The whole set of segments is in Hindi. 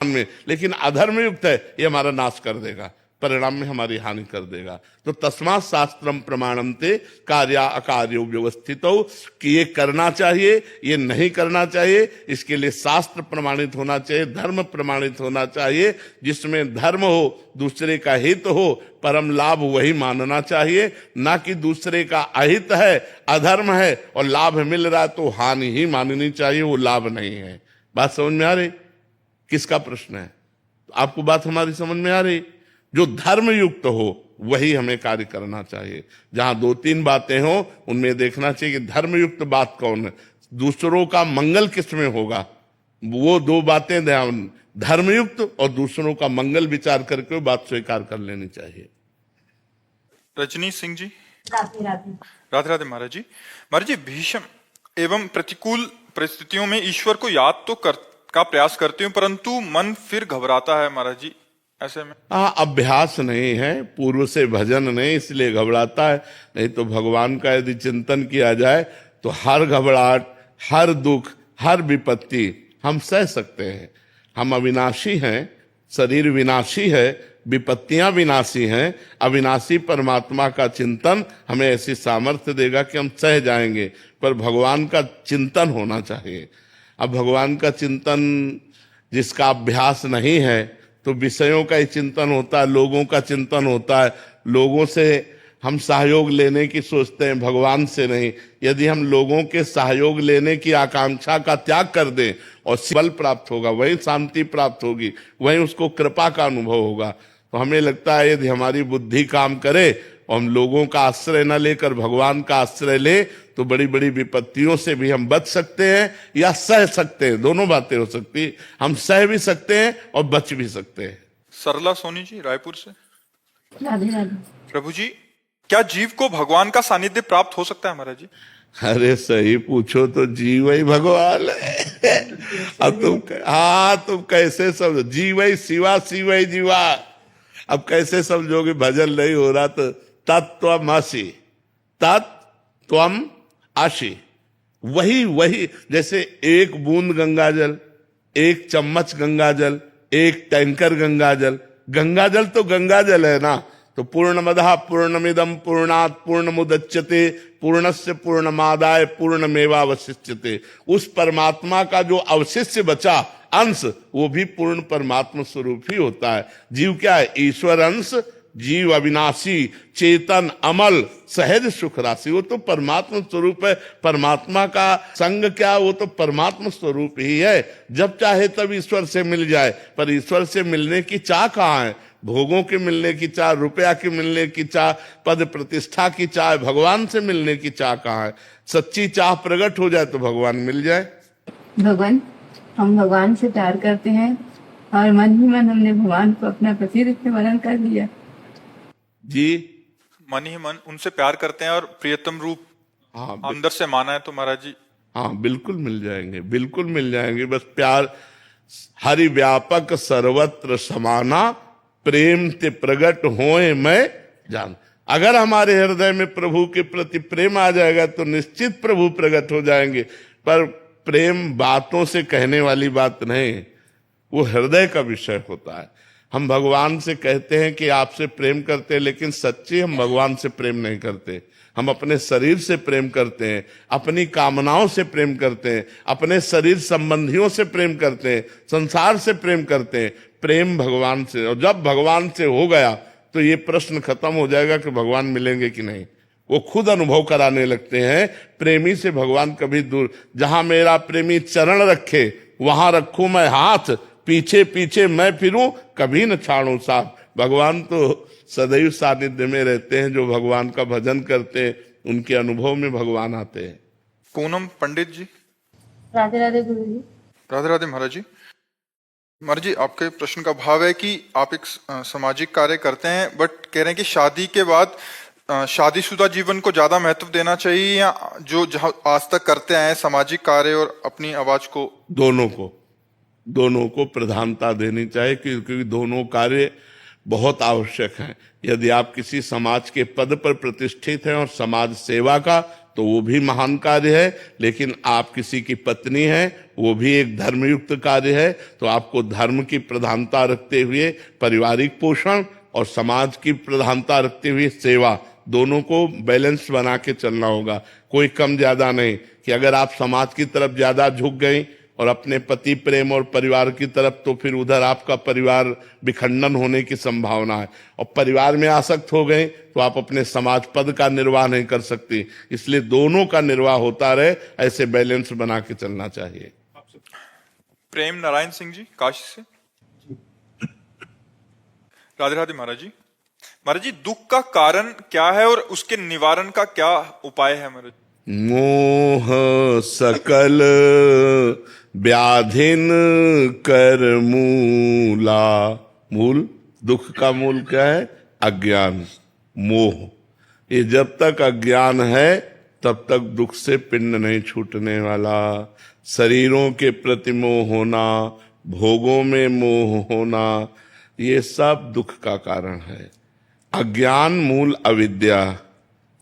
में, लेकिन अधर्म युक्त है ये हमारा नाश कर देगा, परिणाम में हमारी हानि कर देगा। तो तस्मात् शास्त्रम प्रमाणन्ते कार्या अकार्यो व्यवस्थितो, कि ये करना चाहिए ये नहीं करना चाहिए, इसके लिए शास्त्र प्रमाणित होना चाहिए, धर्म प्रमाणित होना चाहिए। जिसमें धर्म हो, दूसरे का हित हो, परम लाभ वही मानना चाहिए, ना कि दूसरे का अहित है, अधर्म है और लाभ मिल रहा है तो हानि ही माननी चाहिए, वो लाभ नहीं है। बात समझ में आ रही? किसका प्रश्न है? आपको बात हमारी समझ में आ रही? जो धर्म युक्त हो वही हमें कार्य करना चाहिए। जहां दो तीन बातें हो उनमें देखना चाहिए कि धर्म युक्त बात कौन है, दूसरों का मंगल किस में होगा, वो दो बातें ध्यान, धर्मयुक्त और दूसरों का मंगल विचार करके वो बात स्वीकार कर लेनी चाहिए। रजनी सिंह जी। राधे राधे। राधे राधे महाराज जी। महाराज जी, भीषण एवं प्रतिकूल परिस्थितियों में ईश्वर को याद तो का प्रयास करते हूँ, परंतु मन फिर घबराता है महाराज जी, ऐसे में। अभ्यास नहीं है, पूर्व से भजन नहीं, इसलिए घबराता है। नहीं तो भगवान का यदि चिंतन किया जाए तो हर घबराहट, हर दुख, हर विपत्ति हम सह सकते हैं। हम अविनाशी हैं, शरीर विनाशी है, विपत्तियां विनाशी हैं। अविनाशी परमात्मा का चिंतन हमें ऐसी सामर्थ्य देगा कि हम सह जाएंगे, पर भगवान का चिंतन होना चाहिए। अब भगवान का चिंतन जिसका अभ्यास नहीं है तो विषयों का ही चिंतन होता है, लोगों का चिंतन होता है, लोगों से हम सहयोग लेने की सोचते हैं, भगवान से नहीं। यदि हम लोगों के सहयोग लेने की आकांक्षा का त्याग कर दें और बल प्राप्त होगा, वही शांति प्राप्त होगी, वही उसको कृपा का अनुभव होगा। तो हमें लगता है यदि हमारी बुद्धि काम करे और हम लोगों का आश्रय न लेकर भगवान का आश्रय ले तो बड़ी बड़ी विपत्तियों से भी हम बच सकते हैं या सह सकते हैं। दोनों बातें हो सकती है, हम सह भी सकते हैं और बच भी सकते हैं। सरला सोनी जी रायपुर से। राधे राधे। प्रभु जी, क्या जीव को भगवान का सानिध्य प्राप्त हो सकता है महाराज जी? अरे सही पूछो तो जीव ही भगवान है। अब तुम कैसे समझो, जीव ही शिवा, शिव ही जीवा। अब कैसे समझोगे? भजन नहीं हो रहा तो तत्त्वमसि, तत्त्वम आशी, वही जैसे एक बूंद गंगाजल, एक चम्मच गंगाजल, एक टैंकर गंगाजल। गंगाजल तो गंगाजल है ना। तो पूर्णमदः पूर्णमिदं पूर्णात् पूर्णमुदच्यते पूर्णस्य पूर्णमादाय पूर्णमेवावशिष्यते। उस परमात्मा का जो अवशिष्य बचा अंश, वो भी पूर्ण परमात्मा स्वरूप ही होता है। जीव क्या है? ईश्वर अंश, जीव अविनाशी, चेतन, अमल, सहज सुख राशि, वो तो परमात्मा स्वरूप है। परमात्मा का संग क्या? वो तो परमात्मा स्वरूप ही है। जब चाहे तब ईश्वर से मिल जाए, पर ईश्वर से मिलने की चाह कहाँ है? भोगों के मिलने की चाह, रुपया के मिलने की चाह, पद प्रतिष्ठा की चाह, भगवान से मिलने की चाह कहाँ है? सच्ची चाह प्रकट हो जाए तो भगवान मिल जाए। भगवान, हम भगवान से प्यार करते हैं और मन ही मन हमने भगवान को अपना पति रूप में वर्ण कर लिया। जी, मन ही मन उनसे प्यार करते हैं और प्रियतम रूप अंदर से माना है तो महाराज जी। हाँ, बिल्कुल मिल जाएंगे, बिल्कुल मिल जाएंगे। बस प्यार हरि व्यापक सर्वत्र समाना, प्रेम ते प्रगट होए मैं जान। अगर हमारे हृदय में प्रभु के प्रति प्रेम आ जाएगा तो निश्चित प्रभु प्रकट हो जाएंगे। पर प्रेम बातों से कहने वाली बात नहीं, वो हृदय का विषय होता है। हम भगवान से कहते हैं कि आपसे प्रेम करते हैं, लेकिन सच्ची हम भगवान से प्रेम नहीं करते। हम अपने शरीर से प्रेम करते हैं, अपनी कामनाओं से प्रेम करते हैं, अपने शरीर संबंधियों से प्रेम करते हैं, संसार से प्रेम करते हैं। प्रेम भगवान से, और जब भगवान से हो गया तो ये प्रश्न खत्म हो जाएगा कि भगवान मिलेंगे कि नहीं। वो खुद अनुभव कराने लगते हैं। प्रेमी से भगवान कभी दूर, जहां मेरा प्रेमी चरण रखे वहां रखूं मैं हाथ, पीछे पीछे मैं फिरूं कभी न छाड़ूं साथ। भगवान तो सदैव सानिध्य में रहते हैं। जो भगवान का भजन करते हैं उनके अनुभव में भगवान आते हैं। पूनम पंडित जी। राधे राधे गुरु जी। राधे राधे महाराज जी। महाराज जी, आपके प्रश्न का भाव है कि आप एक सामाजिक कार्य करते हैं, बट कह रहे हैं कि शादी के बाद शादीशुदा जीवन को ज्यादा महत्व देना चाहिए या जो आज तक करते आए सामाजिक कार्य और अपनी आवाज को? दोनों को प्रधानता देनी चाहिए, क्योंकि दोनों कार्य बहुत आवश्यक हैं। यदि आप किसी समाज के पद पर प्रतिष्ठित हैं और समाज सेवा का तो वो भी महान कार्य है, लेकिन आप किसी की पत्नी हैं वो भी एक धर्मयुक्त कार्य है। तो आपको धर्म की प्रधानता रखते हुए पारिवारिक पोषण और समाज की प्रधानता रखते हुए सेवा, दोनों को बैलेंस बना के चलना होगा। कोई कम ज्यादा नहीं कि अगर आप समाज की तरफ ज्यादा झुक गई और अपने पति प्रेम और परिवार की तरफ, तो फिर उधर आपका परिवार विखंडन होने की संभावना है। और परिवार में आसक्त हो गए तो आप अपने समाज पद का निर्वाह नहीं कर सकती। इसलिए दोनों का निर्वाह होता रहे, ऐसे बैलेंस बना के चलना चाहिए। प्रेम नारायण सिंह जी काशी से। राधे राधे महाराज जी। महाराज जी, दुख का कारण क्या है और उसके निवारण का क्या उपाय है महाराज? मोह सकल व्याधिन कर मूला। मूल, दुख का मूल क्या है? अज्ञान, मोह। ये जब तक अज्ञान है तब तक दुख से पिंड नहीं छूटने वाला। शरीरों के प्रति मोह होना, भोगों में मोह होना, ये सब दुख का कारण है। अज्ञान मूल अविद्या।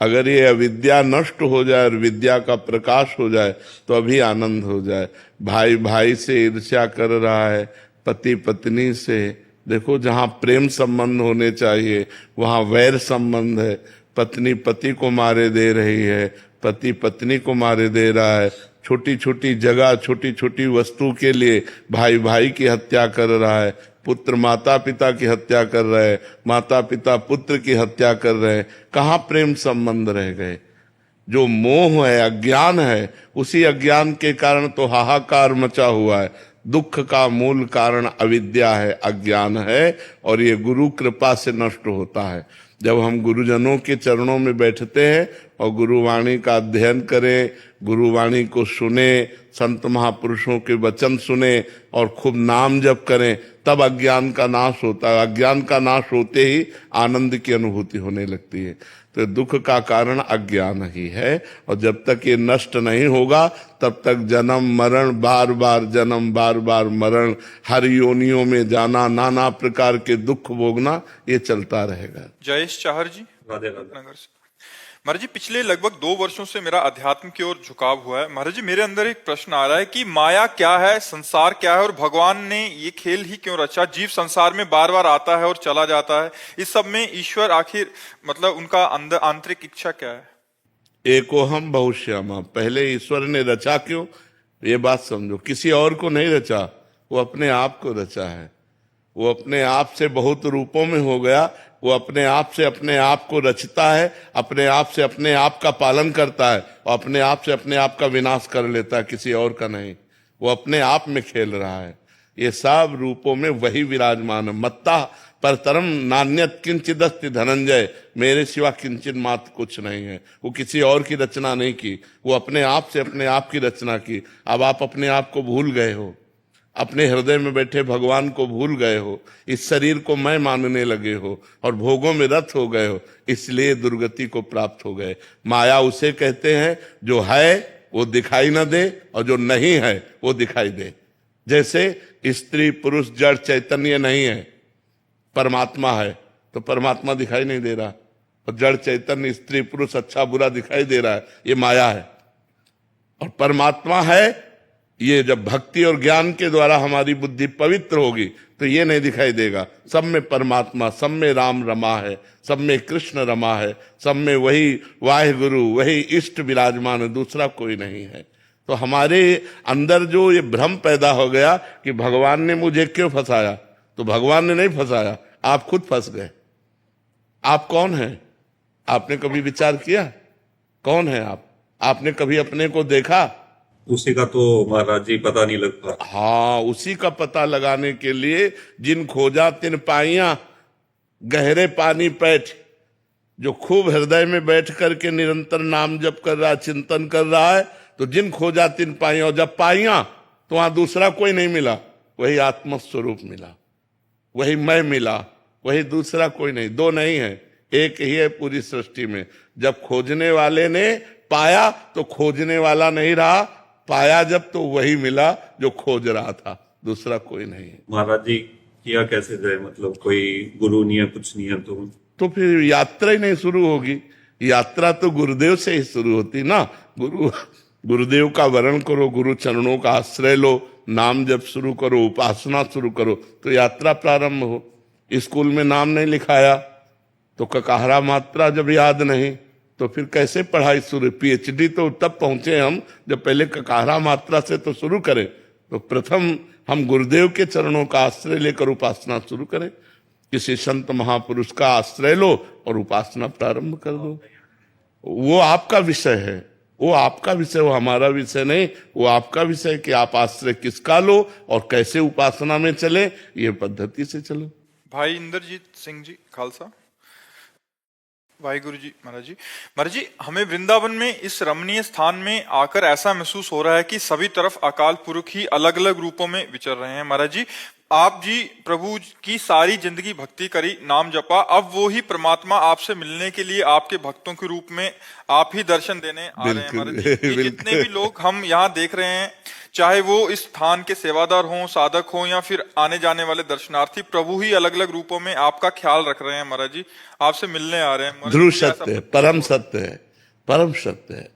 अगर ये अविद्या नष्ट हो जाए और विद्या का प्रकाश हो जाए तो अभी आनंद हो जाए। भाई भाई से ईर्ष्या कर रहा है, पति पत्नी से, देखो जहां प्रेम संबंध होने चाहिए वहां वैर संबंध है। पत्नी पति को मारे दे रही है, पति पत्नी को मारे दे रहा है। छोटी छोटी जगह, छोटी छोटी वस्तु के लिए भाई भाई की हत्या कर रहा है, पुत्र माता पिता की हत्या कर रहे हैं, माता पिता पुत्र की हत्या कर रहे हैं। कहाँ प्रेम संबंध रह गए? जो मोह है, अज्ञान है, उसी अज्ञान के कारण तो हाहाकार मचा हुआ है। दुख का मूल कारण अविद्या है, अज्ञान है, और ये गुरु कृपा से नष्ट होता है। जब हम गुरुजनों के चरणों में बैठते हैं और गुरुवाणी का अध्ययन करें, गुरुवाणी को सुने, संत महापुरुषों के वचन सुने और खूब नाम जप करें, तब अज्ञान का नाश होता है। अज्ञान का नाश होते ही आनंद की अनुभूति होने लगती है। तो दुख का कारण अज्ञान ही है, और जब तक ये नष्ट नहीं होगा तब तक जन्म मरण, बार बार जन्म, बार बार मरण, हर योनियों में जाना, नाना प्रकार के दुख भोगना, ये चलता रहेगा। जयेश चाहर जी राधे राधे। नगर से। महाराज जी, पिछले लगभग 2 वर्षों से मेरा अध्यात्म की ओर झुकाव हुआ है। महाराज जी, मेरे अंदर एक प्रश्न आ रहा है कि माया क्या है, संसार क्या है, और भगवान ने ये खेल ही क्यों रचा? जीव संसार में बार बार आता है और चला जाता है, इस सब में ईश्वर आखिर मतलब उनका अंदर आंतरिक इच्छा क्या है? एको हम बहुश्यामा। पहले ईश्वर ने रचा क्यों, ये बात समझो। किसी और को नहीं रचा, वो अपने आप को रचा है। वो अपने आप से बहुत रूपों में हो गया। वो अपने आप से अपने आप को रचता है, अपने आप से अपने आप का पालन करता है, और अपने आप से अपने आप का विनाश कर लेता है, किसी और का नहीं। वो अपने आप में खेल रहा है। ये सब रूपों में वही विराजमान है। मत्ता परतरम नान्यत किंचिदस्ति धनंजय, मेरे सिवा किंचित मात्र कुछ नहीं है। वो किसी और की रचना नहीं की, वो अपने आप से अपने आप की रचना की। अब आप अपने आप को भूल गए हो, अपने हृदय में बैठे भगवान को भूल गए हो, इस शरीर को मैं मानने लगे हो और भोगों में रत हो गए हो, इसलिए दुर्गति को प्राप्त हो गए। माया उसे कहते हैं जो है वो दिखाई न दे और जो नहीं है वो दिखाई दे। जैसे स्त्री पुरुष जड़ चैतन्य नहीं है, परमात्मा है, तो परमात्मा दिखाई नहीं दे रहा, और जड़ चैतन्य स्त्री पुरुष अच्छा बुरा दिखाई दे रहा है, ये माया है। और परमात्मा है, ये जब भक्ति और ज्ञान के द्वारा हमारी बुद्धि पवित्र होगी तो ये नहीं दिखाई देगा। सब में परमात्मा, सब में राम रमा है, सब में कृष्ण रमा है, सब में वही वाहिगुरु, वही इष्ट विराजमान है, दूसरा कोई नहीं है। तो हमारे अंदर जो ये भ्रम पैदा हो गया कि भगवान ने मुझे क्यों फंसाया, तो भगवान ने नहीं फंसाया, आप खुद फंस गए। आप कौन हैं? आपने कभी विचार किया कौन है आप? आपने कभी अपने को देखा? उसी का तो महाराज जी पता नहीं लगता। हाँ, उसी का पता लगाने के लिए जिन खोजा तिन पाइया, गहरे पानी पैठ। जो खूब हृदय में बैठ करके निरंतर नाम जप कर रहा है, चिंतन कर रहा है, तो जिन खोजा तिन पाइया, और जब पाइया तो वहां दूसरा कोई नहीं मिला, वही आत्मस्वरूप मिला, वही मैं मिला, वही दूसरा कोई नहीं। दो नहीं है, एक ही है पूरी सृष्टि में। जब खोजने वाले ने पाया तो खोजने वाला नहीं रहा, पाया जब तो वही मिला जो खोज रहा था, दूसरा कोई नहीं है। महाराज जी, किया कैसे जाए? मतलब कोई गुरु नहीं है, कुछ नहीं है, तो फिर यात्रा ही नहीं शुरू होगी। यात्रा तो गुरुदेव से ही शुरू होती ना। गुरुदेव का वरण करो, गुरु चरणों का आश्रय लो, नाम जप शुरू करो, उपासना शुरू करो, तो यात्रा प्रारंभ हो। स्कूल में नाम नहीं लिखाया तो ककाहरा मात्रा जब याद नहीं तो फिर कैसे पढ़ाई शुरू। पीएचडी तो तब पहुंचे हम जब पहले ककाहरा मात्रा से तो शुरू करें। तो प्रथम हम गुरुदेव के चरणों का आश्रय लेकर उपासना शुरू करें। किसी संत महापुरुष का आश्रय लो और उपासना प्रारंभ कर दो। वो आपका विषय है, वो आपका विषय, वो हमारा विषय नहीं। वो आपका विषय कि आप आश्रय किसका लो और कैसे उपासना में चले, ये पद्धति से चलो। भाई इंद्रजीत सिंह जी खालसा। वाहिगुरु जी महाराज जी, हमें वृंदावन में इस रमणीय स्थान में आकर ऐसा महसूस हो रहा है कि सभी तरफ अकाल पुरुष ही अलग अलग रूपों में विचर रहे हैं। महाराज जी, आप जी प्रभु की सारी जिंदगी भक्ति करी, नाम जपा, अब वो ही परमात्मा आपसे मिलने के लिए आपके भक्तों के रूप में आप ही दर्शन देने आ रहे हैं। महाराज जी, ये जितने भी लोग हम यहाँ देख रहे हैं, चाहे वो इस स्थान के सेवादार हों, साधक हों या फिर आने जाने वाले दर्शनार्थी, प्रभु ही अलग अलग रूपों में आपका ख्याल रख रहे हैं। महाराज जी, आपसे मिलने आ रहे हैं। ध्रुव सत्य है, परम सत्य है, परम सत्य है।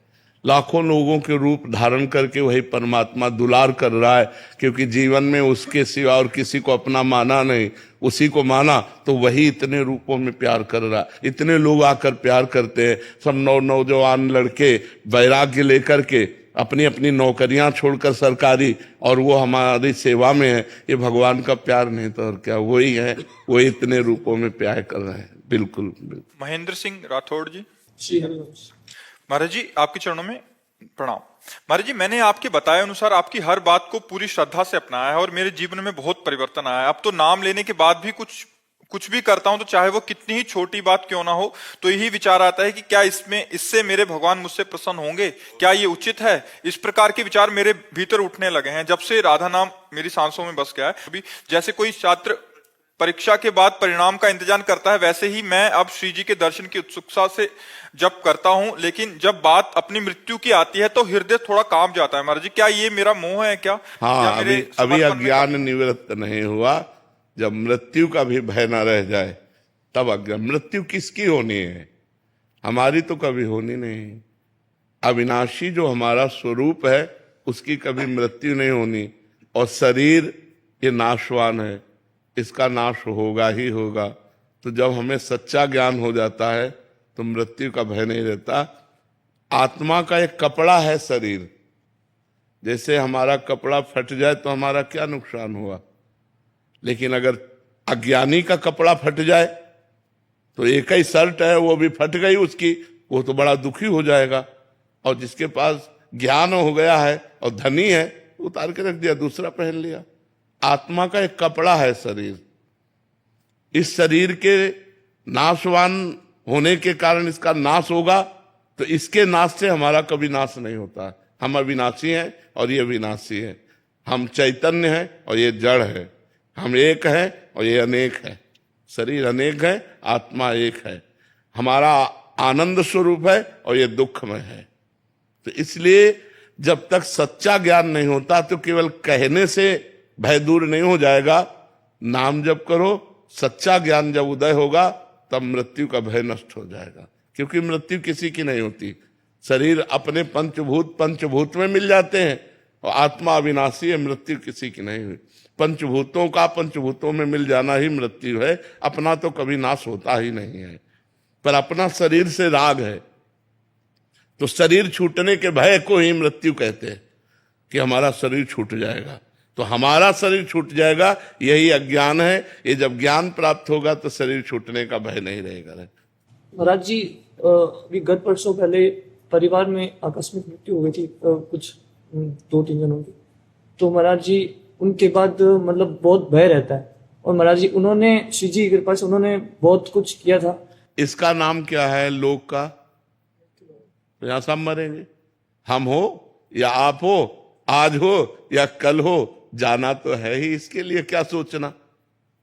लाखों लोगों के रूप धारण करके वही परमात्मा दुलार कर रहा है, क्योंकि जीवन में उसके सिवा और किसी को अपना माना नहीं। उसी को माना तो वही इतने रूपों में प्यार कर रहा है। इतने लोग आकर प्यार करते हैं, सब नौजवान लड़के वैराग्य लेकर के अपनी अपनी नौकरियां छोड़कर सरकारी, और वो हमारी सेवा में है। ये भगवान का प्यार नहीं तो और क्या, वही है, वो इतने रूपों में प्यार कर रहे हैं। बिल्कुल, बिल्कुल। महेंद्र सिंह राठौड़ जी। श्री हरिवंश। महाराज जी, आपके चरणों में प्रणाम। महाराज जी, मैंने आपके बताए अनुसार आपकी हर बात को पूरी श्रद्धा से अपनाया है और मेरे जीवन में बहुत परिवर्तन आया है। अब तो नाम लेने के बाद भी कुछ भी करता हूं तो चाहे वो कितनी ही छोटी बात क्यों ना हो, तो यही विचार आता है कि क्या इससे मेरे भगवान मुझसे प्रसन्न होंगे, क्या ये उचित है। इस प्रकार के विचार मेरे भीतर उठने लगे हैं जब से राधा नाम मेरी सांसों में बस गया है। अभी जैसे कोई छात्र परीक्षा के बाद परिणाम का इंतजार करता है, वैसे ही मैं अब श्री जी के दर्शन की उत्सुकता से जब करता हूं, लेकिन जब बात अपनी मृत्यु की आती है तो हृदय थोड़ा कांप जाता है। महाराज जी, क्या ये मेरा मोह है क्या? हाँ, अभी अज्ञान निवृत्त नहीं हुआ। जब मृत्यु का भी भय न रह जाए तब अज्ञान। मृत्यु किसकी होनी है? हमारी तो कभी होनी नहीं। अविनाशी जो हमारा स्वरूप है उसकी कभी मृत्यु नहीं होनी। और शरीर ये नाशवान है, इसका नाश होगा ही होगा। तो जब हमें सच्चा ज्ञान हो जाता है तो मृत्यु का भय नहीं रहता। आत्मा का एक कपड़ा है शरीर, जैसे हमारा कपड़ा फट जाए तो हमारा क्या नुकसान हुआ, लेकिन अगर अज्ञानी का कपड़ा फट जाए तो एक ही शर्ट है वो भी फट गई उसकी, वो तो बड़ा दुखी हो जाएगा। और जिसके पास ज्ञान हो गया है और धनी है, उतार के रख दिया, दूसरा पहन लिया। आत्मा का एक कपड़ा है शरीर। इस शरीर के नाशवान होने के कारण इसका नाश होगा, तो इसके नाश से हमारा कभी नाश नहीं होता। हम अविनाशी हैं और ये विनाशी है। हम चैतन्य हैं और ये जड़ है। हम एक हैं और ये अनेक है। शरीर अनेक है, आत्मा एक है। हमारा आनंद स्वरूप है और ये दुख में है। तो इसलिए जब तक सच्चा ज्ञान नहीं होता तो केवल कहने से भय दूर नहीं हो जाएगा। नाम जप करो, सच्चा ज्ञान जब उदय होगा तब मृत्यु का भय नष्ट हो जाएगा। क्योंकि मृत्यु किसी की नहीं होती। शरीर अपने पंचभूत में मिल जाते हैं और आत्मा अविनाशी है, मृत्यु किसी की नहीं हुई। पंचभूतों का पंचभूतों में मिल जाना ही मृत्यु है। अपना तो कभी नाश होता ही नहीं है, पर अपना शरीर से राग है। तो शरीर छूटने के भय को ही मृत्यु कहते हैं कि हमारा शरीर छूट जाएगा। तो हमारा शरीर छूट जाएगा, यही अज्ञान है। ये जब ज्ञान प्राप्त होगा तो शरीर छूटने का भय नहीं रहेगा। महाराज जी, अभी गत वर्षों पहले परिवार में आकस्मिक मृत्यु हो गई थी कुछ 2-3 जनों की। तो महाराज जी उनके बाद मतलब बहुत भय रहता है। और महाराज जी उन्होंने श्री जी की कृपा से उन्होंने बहुत कुछ किया था। इसका नाम क्या है लोक का? तो यहां सब मरेंगे। हम हो या आप हो, आज हो या कल हो, जाना तो है ही। इसके लिए क्या सोचना?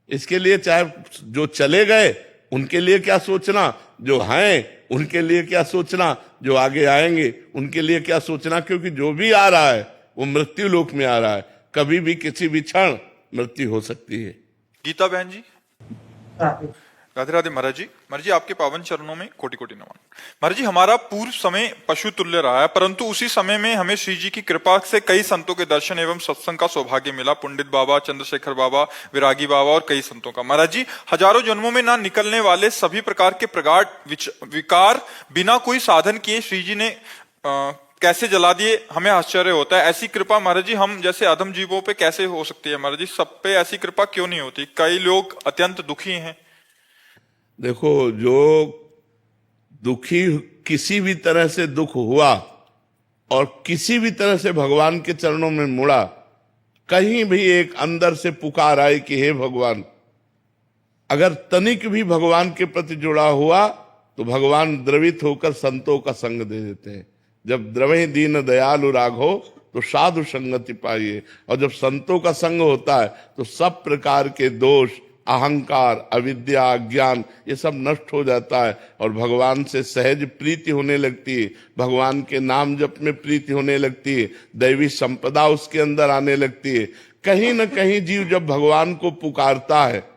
इसके लिए चाहे जो चले गए उनके लिए क्या सोचना, जो हैं उनके लिए क्या सोचना, जो आगे आएंगे उनके लिए क्या सोचना। क्योंकि जो भी आ रहा है वो मृत्यु लोक में आ रहा है। कभी भी किसी भी क्षण मृत्यु हो सकती है। गीता बहन जी। राधे राधे महाराज जी। महाराज जी, आपके पावन चरणों में कोटि कोटि नमन। महाराज जी, हमारा पूर्व समय पशु तुल्य रहा है, परंतु उसी समय में हमें श्री जी की कृपा से कई संतों के दर्शन एवं सत्संग का सौभाग्य मिला। पंडित बाबा, चंद्रशेखर बाबा, विरागी बाबा और कई संतों का। महाराज जी, हजारों जन्मों में ना निकलने वाले सभी प्रकार के प्रगाढ़ विकार बिना कोई साधन किए श्री जी ने कैसे जला दिए, हमें आश्चर्य होता है। ऐसी कृपा महाराज जी हम जैसे अधम जीवों पे कैसे हो सकती है? महाराज जी, सब पे ऐसी कृपा क्यों नहीं होती? कई लोग अत्यंत दुखी हैं। देखो, जो दुखी किसी भी तरह से दुख हुआ और किसी भी तरह से भगवान के चरणों में मुड़ा, कहीं भी एक अंदर से पुकार आई कि हे भगवान, अगर तनिक भी भगवान के प्रति जुड़ा हुआ तो भगवान द्रवित होकर संतों का संग दे देते हैं। जब द्रवहि दीन दयालु राघो तो साधु संगति पाइए। और जब संतों का संग होता है तो सब प्रकार के दोष, अहंकार, अविद्या, अज्ञान, ये सब नष्ट हो जाता है और भगवान से सहज प्रीति होने लगती है। भगवान के नाम जप में प्रीति होने लगती है, दैवी संपदा उसके अंदर आने लगती है। कहीं न कहीं जीव जब भगवान को पुकारता है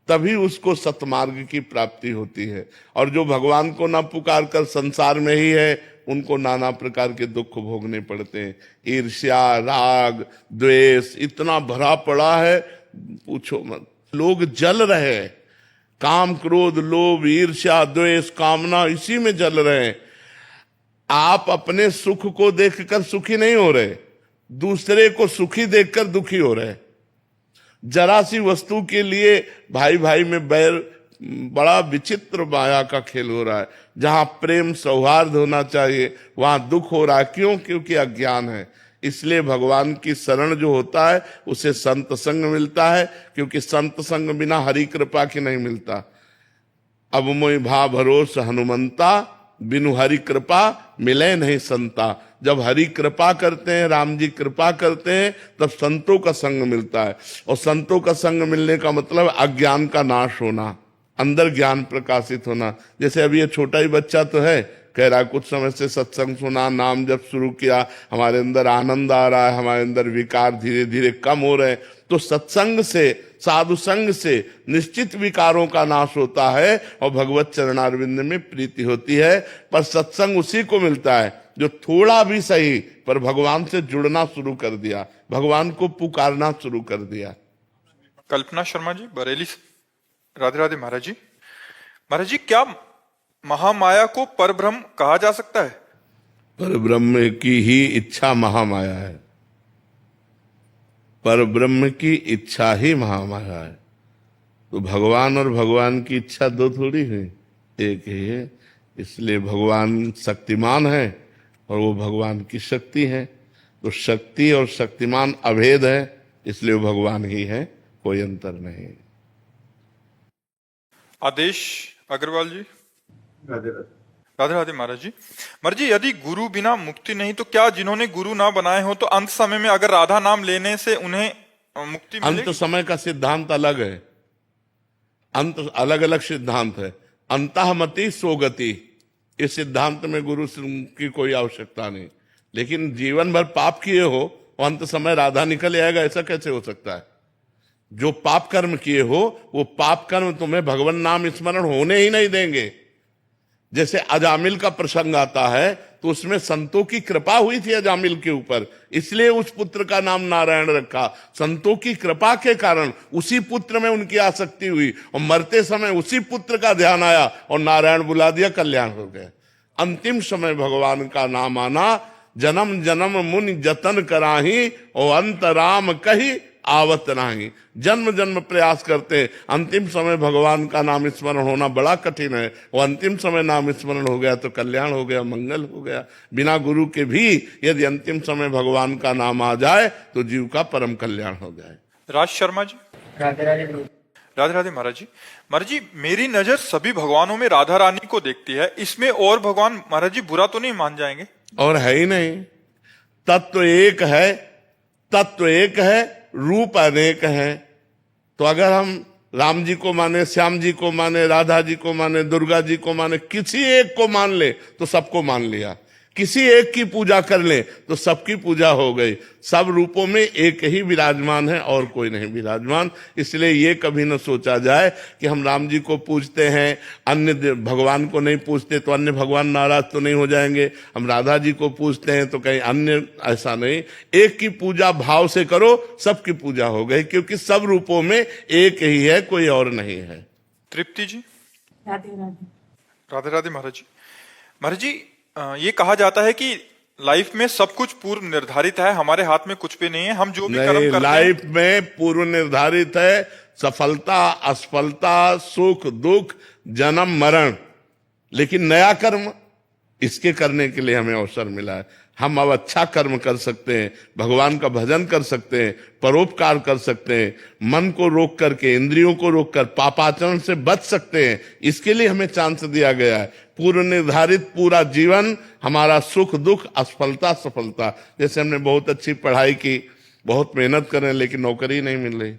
तभी उसको सतमार्ग की प्राप्ति होती है। और जो भगवान को ना पुकार कर संसार में ही है, उनको नाना प्रकार के दुख भोगने पड़ते हैं। ईर्ष्या, राग, द्वेष इतना भरा पड़ा है, पूछो मत। लोग जल रहे हैं, काम, क्रोध, लोभ, ईर्ष्या, द्वेष, कामना, इसी में जल रहे हैं। आप अपने सुख को देखकर सुखी नहीं हो रहे, दूसरे को सुखी देखकर दुखी हो रहे। जरा सी वस्तु के लिए भाई भाई में बैर, बड़ा विचित्र माया का खेल हो रहा है। जहां प्रेम सौहार्द होना चाहिए वहां दुख हो रहा है। क्यों? क्योंकि अज्ञान है। इसलिए भगवान की शरण जो होता है उसे संत संग मिलता है, क्योंकि संत संग बिना हरि कृपा की नहीं मिलता। अब मोहि भा भरोस हनुमंता, बिनु हरि कृपा मिले नहीं संता। जब हरि कृपा करते हैं, राम जी कृपा करते हैं, तब संतों का संग मिलता है। और संतों का संग मिलने का मतलब अज्ञान का नाश होना, अंदर ज्ञान प्रकाशित होना। जैसे अभी ये छोटा ही बच्चा तो है, कह रहा है कुछ समय से सत्संग सुना, नाम जब शुरू किया, हमारे अंदर आनंद आ रहा है, हमारे अंदर विकार धीरे धीरे कम हो रहे हैं। तो सत्संग से, साधु संग से निश्चित विकारों का नाश होता है और भगवत चरणारविंद में प्रीति होती है। पर सत्संग उसी को मिलता है जो थोड़ा भी सही पर भगवान से जुड़ना शुरू कर दिया, भगवान को पुकारना शुरू कर दिया। कल्पना शर्मा जी, बरेली से। राधे राधे महाराज जी। महाराज जी, क्या महामाया को परब्रह्म कहा जा सकता है? परब्रह्म की ही इच्छा महामाया है। परब्रह्म की इच्छा ही महामाया है। तो भगवान और भगवान की इच्छा दो थोड़ी है, एक ही है। इसलिए भगवान शक्तिमान है और वो भगवान की शक्ति है। तो शक्ति और शक्तिमान अभेद है, इसलिए वो भगवान ही है, कोई अंतर नहीं। आदेश अग्रवाल जी। राधे राधे महाराज जी। महाराज जी, यदि गुरु बिना मुक्ति नहीं, तो क्या जिन्होंने गुरु ना बनाए हो तो अंत समय में अगर राधा नाम लेने से उन्हें मुक्ति मिलेगी? अंत समय का सिद्धांत अलग है, अंत अलग अलग सिद्धांत है। अंतःमति सोगति, इस सिद्धांत में गुरु की कोई आवश्यकता नहीं। लेकिन जीवन भर पाप किए हो, अंत समय राधा निकल आएगा, ऐसा कैसे हो सकता है? जो पाप कर्म किए हो वो पाप कर्म तुम्हें भगवान नाम स्मरण होने ही नहीं देंगे। जैसे अजामिल का प्रसंग आता है तो उसमें संतों की कृपा हुई थी अजामिल के ऊपर, इसलिए उस पुत्र का नाम नारायण रखा। संतों की कृपा के कारण उसी पुत्र में उनकी आसक्ति हुई और मरते समय उसी पुत्र का ध्यान आया और नारायण बुला दिया, कल्याण हो गया। अंतिम समय भगवान का नाम आना, जन्म जन्म मुनि जतन कराही और अंत राम कही आवत नाही। जन्म जन्म प्रयास करते, अंतिम समय भगवान का नाम स्मरण होना बड़ा कठिन है। वो अंतिम समय नाम स्मरण हो गया तो कल्याण हो गया, मंगल हो गया। बिना गुरु के भी यदि अंतिम समय भगवान का नाम आ जाए तो जीव का परम कल्याण हो जाए। राज शर्मा जी। राधे राधे महाराज जी। महाराज जी, मेरी नजर सभी भगवानों में राधा रानी को देखती है, इसमें और भगवान महाराज जी बुरा तो नहीं मान जाएंगे? और है ही नहीं, तत्व एक है, तत्व एक है, रूप अनेक है। तो अगर हम राम जी को माने, श्याम जी को माने, राधा जी को माने, दुर्गा जी को माने, किसी एक को मान ले तो सबको मान लिया। किसी एक की पूजा कर लें तो सबकी पूजा हो गई। सब रूपों में एक ही विराजमान है और कोई नहीं विराजमान। इसलिए ये कभी न सोचा जाए कि हम राम जी को पूजते हैं, अन्य भगवान को नहीं पूजते तो अन्य भगवान नाराज तो नहीं हो जाएंगे, हम राधा जी को पूजते हैं तो कहीं अन्य, ऐसा नहीं। एक की पूजा भाव से करो, सबकी पूजा हो गई, क्योंकि सब रूपों में एक ही है, कोई और नहीं है। तृप्ति जी। राधे राधे। राधे राधे महाराज जी। महाराज जी, ये कहा जाता है कि लाइफ में सब कुछ पूर्व निर्धारित है, हमारे हाथ में कुछ भी नहीं है, हम जो भी कर्म नहीं, करते लाइफ में पूर्व निर्धारित है सफलता असफलता, सुख दुख, जन्म मरण। लेकिन नया कर्म, इसके करने के लिए हमें अवसर मिला है। हम अब अच्छा कर्म कर सकते हैं, भगवान का भजन कर सकते हैं, परोपकार कर सकते हैं, मन को रोक करके, इंद्रियों को रोक कर पापाचरण से बच सकते हैं। इसके लिए हमें चांस दिया गया है। पूर्व निर्धारित पूरा जीवन हमारा सुख दुख, असफलता सफलता। जैसे हमने बहुत अच्छी पढ़ाई की, बहुत मेहनत कर रहे हैं, लेकिन नौकरी नहीं मिल रही।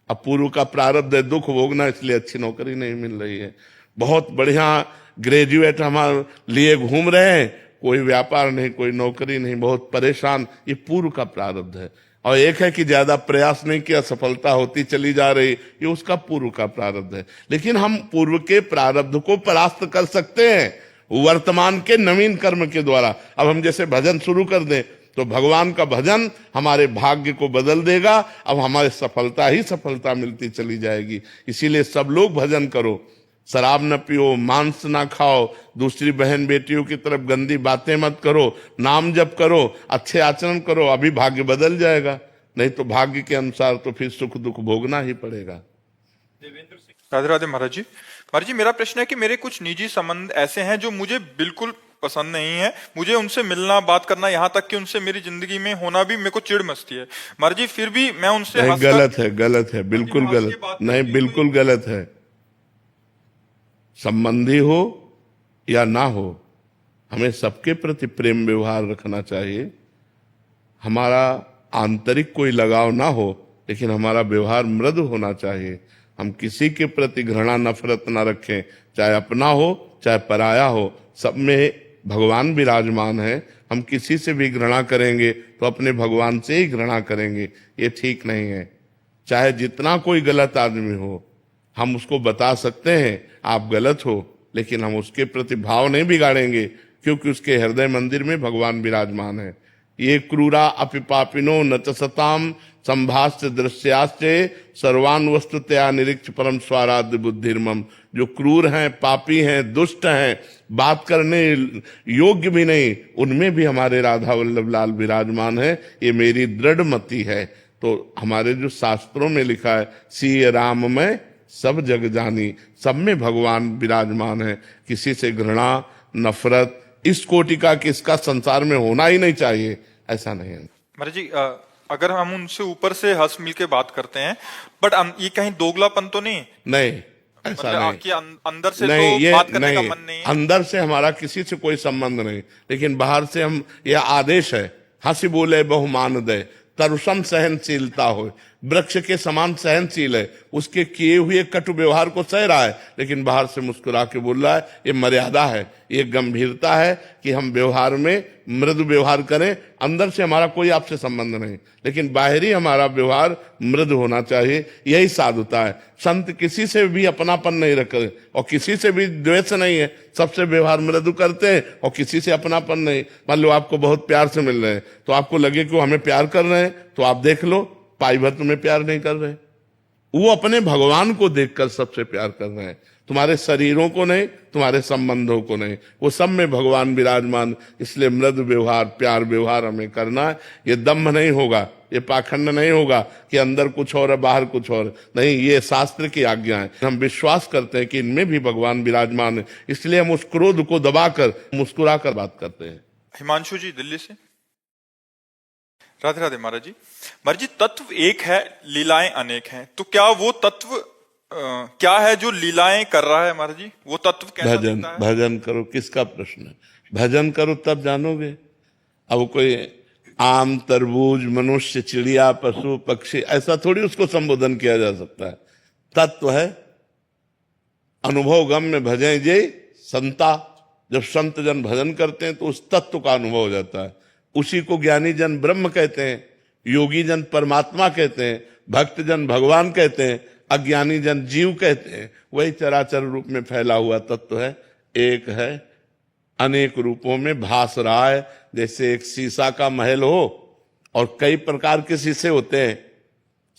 अब पूर्व का प्रारब्ध है दुख भोगना, इसलिए अच्छी नौकरी नहीं मिल रही है। बहुत बढ़िया ग्रेजुएट हमारे लिए घूम रहे हैं, कोई व्यापार नहीं, कोई नौकरी नहीं, बहुत परेशान। ये पूर्व का प्रारब्ध है। और एक है कि ज्यादा प्रयास नहीं किया, सफलता होती चली जा रही, ये उसका पूर्व का प्रारब्ध है। लेकिन हम पूर्व के प्रारब्ध को परास्त कर सकते हैं वर्तमान के नवीन कर्म के द्वारा। अब हम जैसे भजन शुरू कर दें तो भगवान का भजन हमारे भाग्य को बदल देगा। अब हमारे सफलता ही सफलता मिलती चली जाएगी। इसीलिए सब लोग भजन करो, शराब न पियो, मांस ना खाओ, दूसरी बहन बेटियों की तरफ गंदी बातें मत करो, नाम जप करो, अच्छे आचरण करो, अभी भाग्य बदल जाएगा। नहीं तो भाग्य के अनुसार तो फिर सुख दुख भोगना ही पड़ेगा। राधे राधे महाराज जी। महाराज जी, मेरा प्रश्न है कि मेरे कुछ निजी संबंध ऐसे हैं जो मुझे बिल्कुल पसंद नहीं है, मुझे उनसे मिलना बात करना, यहाँ तक कि उनसे मेरी जिंदगी में होना भी मेरे को चिढ़ मचती है। महाराज जी, फिर भी मैं उनसे गलत है, गलत है, बिल्कुल गलत नहीं, बिल्कुल गलत है। संबंधी हो या ना हो, हमें सबके प्रति प्रेम व्यवहार रखना चाहिए। हमारा आंतरिक कोई लगाव ना हो, लेकिन हमारा व्यवहार मृदु होना चाहिए। हम किसी के प्रति घृणा नफरत ना रखें, चाहे अपना हो चाहे पराया हो, सब में भगवान विराजमान है। हम किसी से भी घृणा करेंगे तो अपने भगवान से ही घृणा करेंगे, ये ठीक नहीं है। चाहे जितना कोई गलत आदमी हो, हम उसको बता सकते हैं आप गलत हो, लेकिन हम उसके प्रति भाव नहीं बिगाड़ेंगे, क्योंकि उसके हृदय मंदिर में भगवान विराजमान है। ये क्रूरा अपि पापिनो न च सताम संभाष्य दृश्याश्चे सर्वान वस्तुतया निरीक्ष परम स्वाराध्य बुद्धिर्मम। जो क्रूर हैं, पापी हैं, दुष्ट हैं, बात करने योग्य भी नहीं, उनमें भी हमारे राधा वल्लभ लाल विराजमान है। ये मेरी दृढ़ मति है। तो हमारे जो शास्त्रों में लिखा है, सिय राम में सब जग जानी, सब में भगवान विराजमान है। किसी से घृणा नफरत इस कोटि का किसका संसार में होना ही नहीं चाहिए, ऐसा नहीं है। महाराज जी, अगर हम उनसे ऊपर से हंस मिल के बात करते हैं, बट ये कहीं दोगलापन तो नहीं? नहीं, ऐसा नहीं कि अंदर से नहीं, तो ये बात करने का नहीं, मन नहीं है। अंदर से हमारा किसी से कोई संबंध नहीं, लेकिन बाहर से हम, यह आदेश है, हंसी बोले बहुमान दे, तरुषम सहनशीलता हो। वृक्ष के समान सहनशील है, उसके किए हुए कटु व्यवहार को सह रहा है, लेकिन बाहर से मुस्कुरा के बोल रहा है। ये मर्यादा है, ये गंभीरता है कि हम व्यवहार में मृदु व्यवहार करें। अंदर से हमारा कोई आपसे संबंध नहीं, लेकिन बाहरी हमारा व्यवहार मृदु होना चाहिए, यही साधुता है। संत किसी से भी अपनापन नहीं रखते और किसी से भी द्वेष नहीं है, सबसे व्यवहार मृदु करते हैं और किसी से अपनापन नहीं। मान लो आपको बहुत प्यार से मिल रहे हैं, तो आपको लगे कि वो हमें प्यार कर रहे हैं, तो आप देख लो पाई भर तुम्हें प्यार नहीं कर रहे, वो अपने भगवान को देखकर सबसे प्यार कर रहे हैं, तुम्हारे शरीरों को नहीं, तुम्हारे संबंधों को नहीं, वो सब में भगवान विराजमान। इसलिए मृदु व्यवहार, प्यार व्यवहार हमें करना है। ये दम्भ नहीं होगा, ये पाखंड नहीं होगा कि अंदर कुछ और है बाहर कुछ और नहीं, ये शास्त्र की आज्ञा है। हम विश्वास करते हैं कि इनमें भी भगवान विराजमान है, इसलिए हम उस क्रोध को दबाकर मुस्कुरा कर बात करते हैं। हिमांशु जी दिल्ली से। राधे राधे महाराज जी। महाराज जी, तत्व एक है, लीलाएं अनेक हैं, तो क्या वो तत्व क्या है जो लीलाएं कर रहा है? महाराज जी, वो तत्व कैसा दिखता है? भजन करो, किसका प्रश्न है? भजन करो तब जानोगे। अब कोई आम तरबूज मनुष्य चिड़िया पशु पक्षी ऐसा थोड़ी उसको संबोधन किया जा सकता है। तत्व है, अनुभव गम में भजें जे संता, जब संत जन भजन करते हैं तो उस तत्व का अनुभव हो जाता है। उसी को ज्ञानी जन ब्रह्म कहते हैं, योगी जन परमात्मा कहते हैं, भक्त जन भगवान कहते हैं, अज्ञानी जन जीव कहते हैं। वही चराचर रूप में फैला हुआ तत्व है, एक है, अनेक रूपों में भास रहा है। जैसे एक शीशा का महल हो और कई प्रकार के शीशे होते हैं,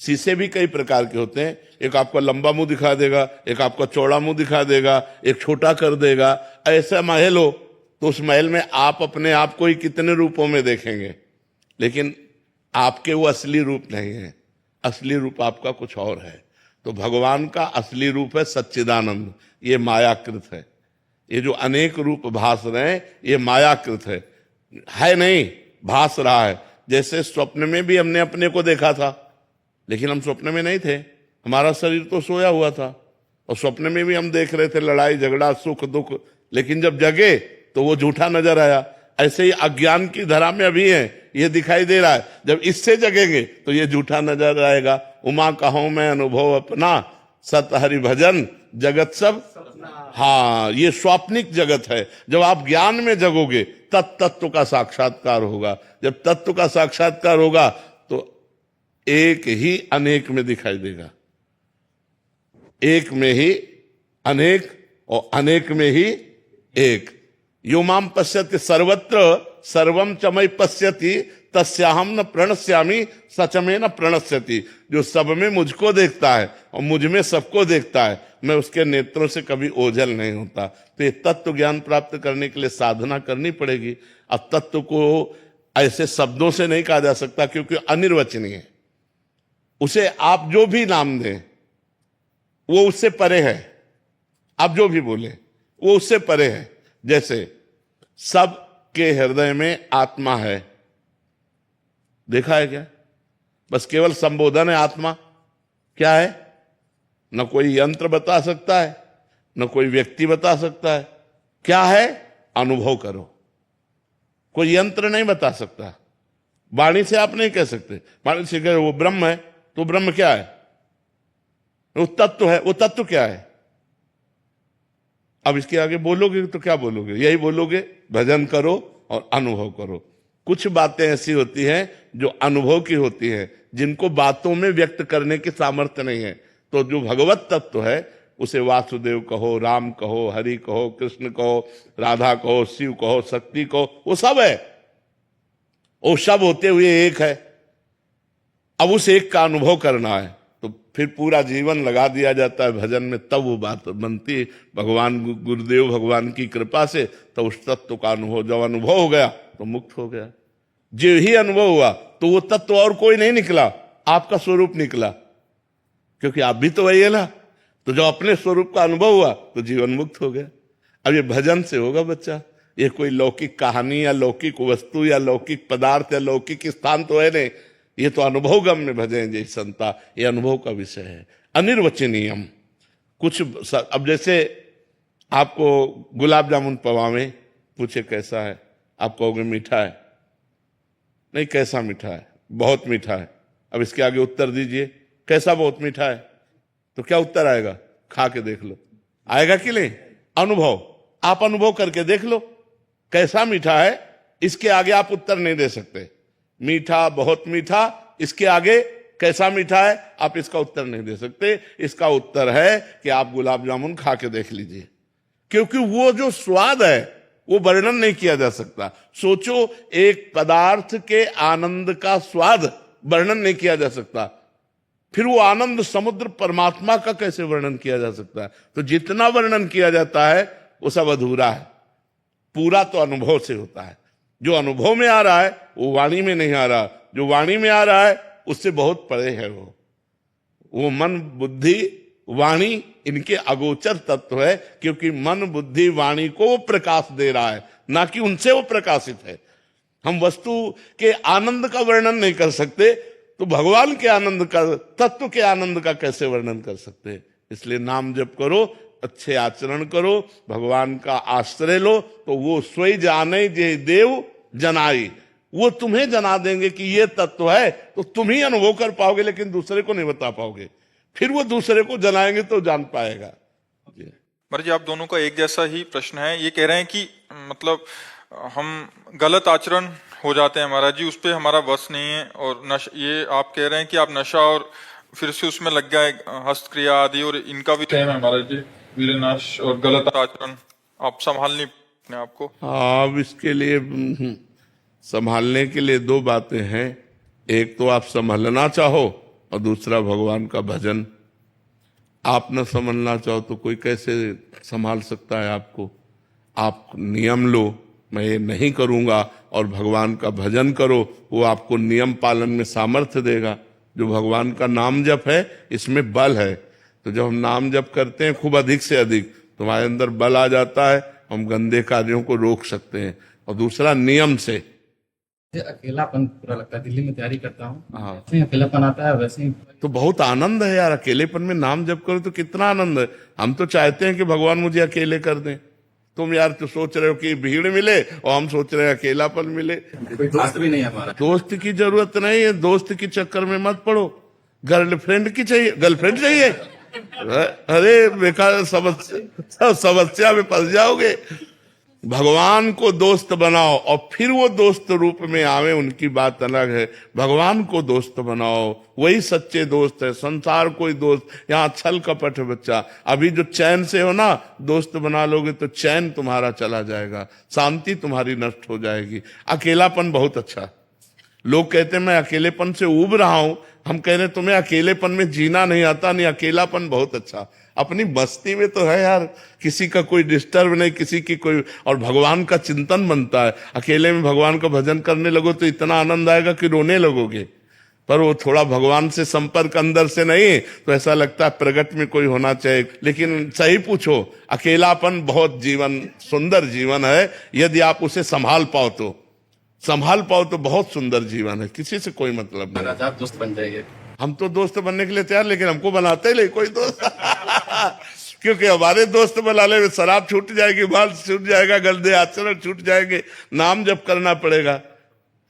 शीशे भी कई प्रकार के होते हैं, एक आपका लंबा मुंह दिखा देगा, एक आपका चौड़ा मुंह दिखा देगा, एक छोटा कर देगा। ऐसा महल हो तो उस महल में आप अपने आप को ही कितने रूपों में देखेंगे, लेकिन आपके वो असली रूप नहीं है, असली रूप आपका कुछ और है। तो भगवान का असली रूप है सच्चिदानंद, ये मायाकृत है। ये जो अनेक रूप भास रहे हैं ये मायाकृत है नहीं, भास रहा है। जैसे स्वप्न में भी हमने अपने को देखा था, लेकिन हम स्वप्न में नहीं थे, हमारा शरीर तो सोया हुआ था, और स्वप्न में भी हम देख रहे थे लड़ाई झगड़ा सुख दुख, लेकिन जब जगे तो वो झूठा नजर आया। ऐसे ही अज्ञान की धरा में अभी है, ये दिखाई दे रहा है, जब इससे जगेंगे तो ये झूठा नजर आएगा। उमा कहो मैं अनुभव अपना, सत हरि भजन जगत सब। हाँ, ये स्वाप्निक जगत है। जब आप ज्ञान में जगोगे तब तत्व का साक्षात्कार होगा। जब तत्व का साक्षात्कार होगा तो एक ही अनेक में दिखाई देगा, एक में ही अनेक और अनेक में ही एक। यो माम पश्यति सर्वत्र सर्वम च मयि पश्यति तस्याहम न प्रणश्यामि सच में न प्रणश्यति। जो सब में मुझको देखता है और मुझ में सबको देखता है, मैं उसके नेत्रों से कभी ओझल नहीं होता। तो ये तत्व ज्ञान प्राप्त करने के लिए साधना करनी पड़ेगी। अब तत्व को ऐसे शब्दों से नहीं कहा जा सकता क्योंकि अनिर्वचनीय है। उसे आप जो भी नाम दें वो उससे परे है, आप जो भी बोले वो उससे परे है। जैसे सब के हृदय में आत्मा है, देखा है क्या? बस केवल संबोधन है। आत्मा क्या है? न कोई यंत्र बता सकता है, न कोई व्यक्ति बता सकता है। क्या है? अनुभव करो। कोई यंत्र नहीं बता सकता, वाणी से आप नहीं कह सकते। वाणी से कह वो ब्रह्म है, तो ब्रह्म क्या है? वो तत्व है। वो तत्व क्या है? अब इसके आगे बोलोगे तो क्या बोलोगे? यही बोलोगे, भजन करो और अनुभव करो। कुछ बातें ऐसी होती हैं जो अनुभव की होती हैं, जिनको बातों में व्यक्त करने की सामर्थ्य नहीं है। तो जो भगवत तत्व है उसे वासुदेव कहो, राम कहो, हरि कहो, कृष्ण कहो, राधा कहो, शिव कहो, शक्ति कहो, वो सब है। वो सब होते हुए एक है। अब उस एक का अनुभव करना है तो फिर पूरा जीवन लगा दिया जाता है भजन में, तब वो बात बनती है। भगवान गुरुदेव भगवान की कृपा से तो उस तत्व का अनुभव, जब अनुभव हो गया तो मुक्त हो गया। जो ही अनुभव हुआ तो वो तत्व और कोई नहीं निकला, आपका स्वरूप निकला, क्योंकि आप भी तो वही है ना। तो जब अपने स्वरूप का अनुभव हुआ तो जीवन मुक्त हो गया। अब ये भजन से होगा बच्चा, ये कोई लौकिक कहानी या लौकिक वस्तु या लौकिक पदार्थ या लौकिक स्थान तो है नहीं। ये तो अनुभव गम्य भजन जय संता, ये अनुभव का विषय है, अनिर्वचनीयम। कुछ अब जैसे आपको गुलाब जामुन पवावे, पूछे कैसा है, आप कहोगे मीठा है। नहीं, कैसा मीठा है? बहुत मीठा है। अब इसके आगे उत्तर दीजिए, कैसा बहुत मीठा है? तो क्या उत्तर आएगा? खा के देख लो। आएगा कि नहीं? अनुभव, आप अनुभव करके देख लो कैसा मीठा है। इसके आगे आप उत्तर नहीं दे सकते। मीठा, बहुत मीठा, इसके आगे कैसा मीठा है, आप इसका उत्तर नहीं दे सकते। इसका उत्तर है कि आप गुलाब जामुन खा के देख लीजिए, क्योंकि वो जो स्वाद है वो वर्णन नहीं किया जा सकता। सोचो, एक पदार्थ के आनंद का स्वाद वर्णन नहीं किया जा सकता, फिर वो आनंद समुद्र परमात्मा का कैसे वर्णन किया जा सकता है? तो जितना वर्णन किया जाता है वो सब अधूरा है, पूरा तो अनुभव से होता है। जो अनुभव में आ रहा है वो वाणी में नहीं आ रहा, जो वाणी में आ रहा है उससे बहुत परे है। वो मन बुद्धि वाणी इनके अगोचर तत्व है, क्योंकि मन बुद्धि वाणी को वो प्रकाश दे रहा है, ना कि उनसे वो प्रकाशित है। हम वस्तु के आनंद का वर्णन नहीं कर सकते, तो भगवान के आनंद का, तत्व के आनंद का कैसे वर्णन कर सकते हैं? इसलिए नाम जप करो, अच्छे आचरण करो, भगवान का आश्रय लो, तो वो स्वयं जाने जे देव जनाई, वो तुम्हें जना देंगे कि ये तत्व है, तो तुम ही अनुभव कर पाओगे, लेकिन दूसरे को नहीं बता पाओगे। फिर वो दूसरे को जनाएंगे तो जान पाएगा। महाराज जी, आप दोनों का एक जैसा ही प्रश्न है। ये कह रहे हैं कि मतलब हम गलत आचरण हो जाते हैं महाराज जी, उस पे हमारा वश नहीं है। और ये आप कह रहे हैं कि आप नशा और फिर से उसमें लग गए हस्तक्रिया आदि, और इनका भी टाइम है महाराज जी, विलनाश और गलत आचरण, आप संभाल नहीं अपने आपको। अब इसके लिए संभालने के लिए दो बातें हैं, एक तो आप संभलना चाहो और दूसरा भगवान का भजन। आप न संभलना चाहो तो कोई कैसे संभाल सकता है आपको। आप नियम लो, मैं ये नहीं करूंगा, और भगवान का भजन करो, वो आपको नियम पालन में सामर्थ्य देगा। जो भगवान का नाम जप है इसमें बल है, तो जब हम नाम जप करते हैं खूब अधिक से अधिक, तुम्हारे अंदर बल आ जाता है, हम गंदे कार्यों को रोक सकते हैं। और दूसरा नियम से। अकेलापन पूरा लगता है, दिल्ली में तैयारी करता हूँ, हाँ, वैसे ही अकेलापन आता है, वैसे ही तो बहुत आनंद है यार, अकेलेपन में नाम जप करो तो कितना आनंद है। हम तो चाहते हैं कि भगवान मुझे अकेले कर दें। तुम यार तो सोच रहे हो कि भीड़ मिले, और हम सोच रहे हैं अकेलापन मिले। कोई दोस्त भी नहीं है हमारा। दोस्त की जरूरत नहीं है, दोस्त के चक्कर में मत पड़ो। गर्लफ्रेंड की चाहिए, गर्लफ्रेंड चाहिए, अरे बेकार समस्या में फंस जाओगे। भगवान को दोस्त बनाओ और फिर वो दोस्त रूप में आवे, उनकी बात अलग है। भगवान को दोस्त बनाओ, वही सच्चे दोस्त है। संसार कोई दोस्त, यहाँ छल कपट है बच्चा। अभी जो चैन से हो ना, दोस्त बना लोगे तो चैन तुम्हारा चला जाएगा, शांति तुम्हारी नष्ट हो जाएगी। अकेलापन बहुत अच्छा। लोग कहते हैं मैं अकेलेपन से उब रहा हूं, हम कह रहे तुम्हें अकेलेपन में जीना नहीं आता। नहीं, अकेलापन बहुत अच्छा। अपनी मस्ती में तो है यार, किसी का कोई डिस्टर्ब नहीं, किसी की कोई, और भगवान का चिंतन बनता है। अकेले में भगवान का भजन करने लगो तो इतना आनंद आएगा कि रोने लगोगे। पर वो थोड़ा भगवान से संपर्क अंदर से नहीं तो ऐसा लगता है प्रगट में कोई होना चाहिए। लेकिन सही पूछो, अकेलापन बहुत जीवन सुंदर जीवन है, यदि आप उसे संभाल पाओ तो बहुत सुंदर जीवन है। किसी से कोई मतलब नहीं। महाराज आप दोस्त बन जाइए। हम तो दोस्त बनने के लिए तैयार, लेकिन हमको बनाते ही नहीं कोई दोस्त। क्योंकि हमारे दोस्त बनाने में शराब छूट जाएगी, माल छूट जाएगा, गंदे आचरण छूट जाएंगे, नाम जप करना पड़ेगा।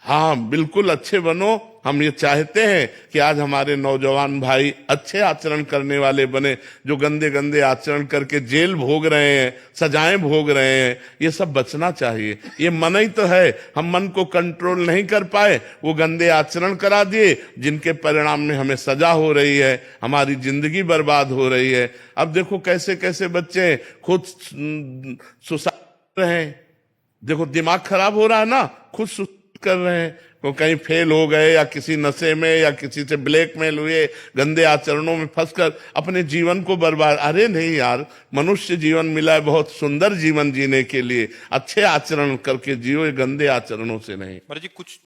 हाँ बिल्कुल, अच्छे बनो। हम ये चाहते हैं कि आज हमारे नौजवान भाई अच्छे आचरण करने वाले बने। जो गंदे गंदे आचरण करके जेल भोग रहे हैं, सजाएं भोग रहे हैं, ये सब बचना चाहिए। ये मन ही तो है, हम मन को कंट्रोल नहीं कर पाए, वो गंदे आचरण करा दिए, जिनके परिणाम में हमें सजा हो रही है, हमारी जिंदगी बर्बाद हो रही है। अब देखो कैसे कैसे बच्चे खुद सुसाइड कर रहे हैं। देखो दिमाग खराब हो रहा है ना, खुद सुसाइड कर रहे हैं। वो कहीं फेल हो गए, या किसी नशे में, या किसी से ब्लैकमेल हुए, गंदे आचरणों में फंसकर अपने जीवन को बर्बाद। अरे नहीं यार, मनुष्य जीवन मिला है बहुत सुंदर जीवन जीने के लिए। अच्छे आचरण करके जियो, ये गंदे आचरणों से नहीं। महाराज जी कुछ